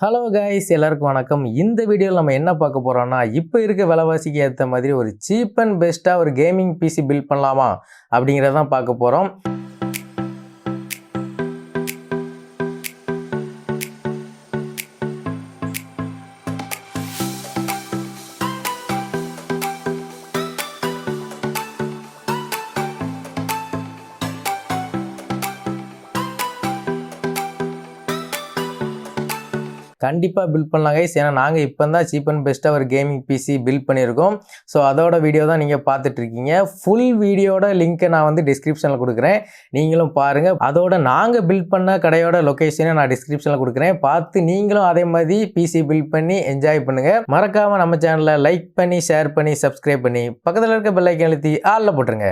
Hello guys, எல்லாருக்கும் வணக்கம். இந்த வீடியோவில் நம்ம என்ன பார்க்க போகிறோம்னா, இப்போ இருக்க விலைவாசிக்கு ஏற்ற மாதிரி ஒரு சீப் அண்ட் பெஸ்ட்டாக ஒரு கேமிங் பிசி பில்ட் பண்ணலாமா அப்படிங்கிறதான் பார்க்க போகிறோம். கண்டிப்பாக பில்ட் பண்ணலாம் கைஸ். ஏன்னா நாங்கள் இப்போ தான் சீப் அண்ட் பெஸ்ட்டாக ஒரு கேமிங் பிசி பில்ட் பண்ணியிருக்கோம். ஸோ அதோட வீடியோ தான் நீங்கள் பார்த்துட்ருக்கீங்க. ஃபுல் வீடியோட லிங்க்கை நான் வந்து டிஸ்கிரிப்ஷனில் கொடுக்குறேன், நீங்களும் பாருங்கள். அதோட நாங்கள் பில்ட் பண்ண கடையோட லொக்கேஷனை நான் டிஸ்கிரிப்ஷனில் கொடுக்குறேன், பார்த்து நீங்களும் அதே மாதிரி பிசி பில்ட் பண்ணி என்ஜாய் பண்ணுங்கள். மறக்காமல் நம்ம சேனலை லைக் பண்ணி, ஷேர் பண்ணி, சப்ஸ்கிரைப் பண்ணி பக்கத்தில் இருக்க பெல் ஐக்கன் அழுத்தி ஆல்ல போட்டுருங்க.